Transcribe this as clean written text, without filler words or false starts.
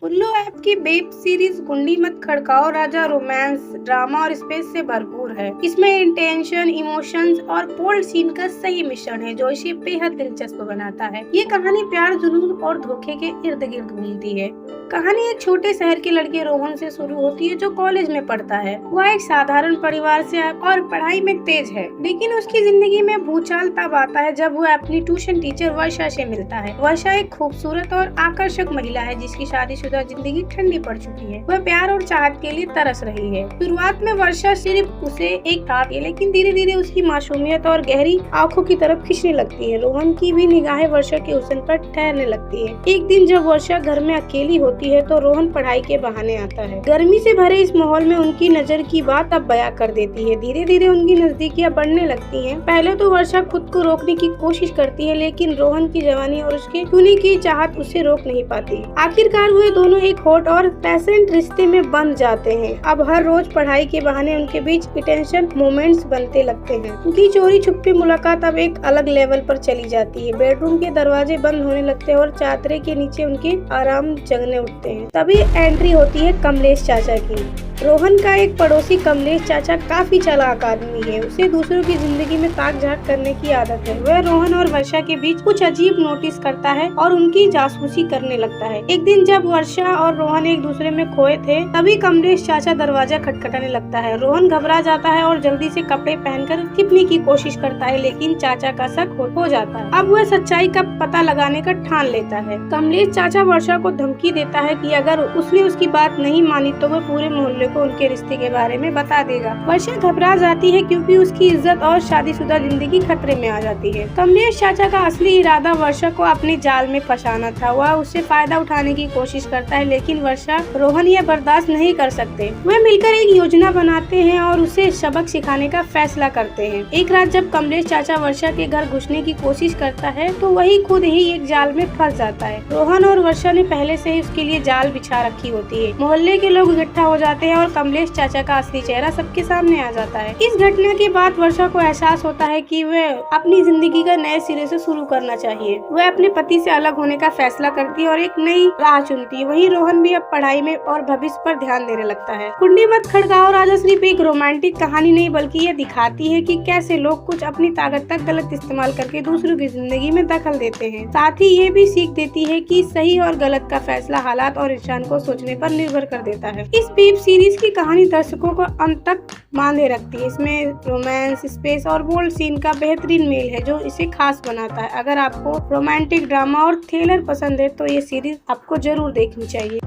उल्लू ऐप की web series गुंडी मत खड़काओ राजा रोमांस, ड्रामा और स्पेस से भरपूर है। इसमें इंटेंशन, इमोशंस और बोल्ड सीन का सही मिश्रण है जो इसे बेहद दिलचस्प बनाता है। ये कहानी प्यार, जुनून और धोखे के इर्द गिर्द घूमती है। कहानी एक छोटे शहर के लड़के रोहन से शुरू होती है जो कॉलेज में पढ़ता है। वह एक साधारण परिवार से और पढ़ाई में तेज है, लेकिन उसकी जिंदगी में भूचाल तब आता है जब वह अपनी ट्यूशन टीचर वर्षा से मिलता है। वर्षा एक खूबसूरत और आकर्षक महिला है जिसकी शादीशुदा जिंदगी ठंडी पड़ चुकी है। वह प्यार और चाहत के लिए तरस रही है। शुरुआत में वर्षा सिर्फ उसे एक था, लेकिन धीरे धीरे उसकी मासूमियत और गहरी आंखों की तरफ खींचने लगती है। रोहन की भी निगाहें वर्षा के हुस्न पर ठहरने लगती है। एक दिन जब वर्षा घर में अकेली होती है तो रोहन पढ़ाई के बहाने आता है। गर्मी से भरे इस माहौल में उनकी नजर की बात अब बयां कर देती है। धीरे धीरे उनकी नजदीकियां बढ़ने लगती हैं। पहले तो वर्षा खुद को रोकने की कोशिश करती है, लेकिन रोहन की जवानी और उसके छूने की चाहत उसे रोक नहीं पाती। आखिरकार वे दोनों एक हॉट और पैसेंट रिश्ते में बंध जाते हैं। अब हर रोज पढ़ाई के बहाने उनके बीच टेंशन मोमेंट्स बनते लगते हैं। उनकी चोरी छुपी मुलाकात अब एक अलग लेवल पर चली जाती है। बेडरूम के दरवाजे बंद होने लगते हैं और चादरे के नीचे उनके आराम जगने उठते हैं। तभी एंट्री होती है कमलेश चाचा की। रोहन का एक पड़ोसी कमलेश चाचा काफी चालाक आदमी है। उसे दूसरों की जिंदगी में ताक झाक करने की आदत है। वह रोहन और वर्षा के बीच कुछ अजीब नोटिस करता है और उनकी जासूसी करने लगता है। एक दिन जब वर्षा और रोहन एक दूसरे में खोए थे, तभी कमलेश चाचा दरवाजा खटखटाने लगता है। रोहन घबरा जाता है और जल्दी से कपड़े पहनकर छिपने की कोशिश करता है, लेकिन चाचा का शक हो जाता है। अब वह सच्चाई का पता लगाने का ठान लेता है। कमलेश चाचा वर्षा को धमकी देता है कि अगर उसने उसकी बात नहीं मानी तो वह पूरे मोहल्ले को उनके रिश्ते के बारे में बता देगा। वर्षा घबरा जाती है क्योंकि उसकी इज्जत और शादीशुदा जिंदगी खतरे में आ जाती है। कमलेश चाचा का असली इरादा वर्षा को अपने जाल में फंसाना था। वह उससे फायदा उठाने की कोशिश करता है, लेकिन वर्षा रोहन यह बर्दाश्त नहीं कर सकते। वह मिलकर एक योजना बनाते हैं और उसे सबक सिखाने का फैसला करते हैं। एक रात जब कमलेश चाचा वर्षा के घर घुसने की कोशिश करता है तो वही खुद ही एक जाल में फंस जाता है। रोहन और वर्षा ने पहले से ही उसके लिए जाल बिछा रखी होती है। मोहल्ले के लोग इकट्ठा हो जाते हैं और कमलेश चाचा का असली चेहरा सबके सामने आ जाता है। इस घटना के बाद वर्षा को एहसास होता है कि वह अपनी जिंदगी का नए सिरे से शुरू करना चाहिए। वह अपने पति से अलग होने का फैसला करती है और एक नई राह चुनती है। वहीं रोहन भी अब पढ़ाई में और भविष्य पर ध्यान देने लगता है। कुंडी मत खड़काओ राजा सिर्फ एक रोमांटिक कहानी नहीं, बल्कि यह दिखाती है कि कैसे लोग कुछ अपनी ताकत का गलत इस्तेमाल करके दूसरों की जिंदगी में दखल देते हैं। साथ ही ये भी सीख देती है कि सही और गलत का फैसला हालात और इंसान को सोचने पर निर्भर कर देता है। इस वेब सीरीज की कहानी दर्शकों को अंत तक बांधे रखती है। इसमें रोमांस, स्पेस और बोल्ड सीन का बेहतरीन मेल है जो इसे खास बनाता है। अगर आपको रोमांटिक, ड्रामा और थ्रिलर पसंद है तो ये सीरीज आपको जरूर देखनी चाहिए।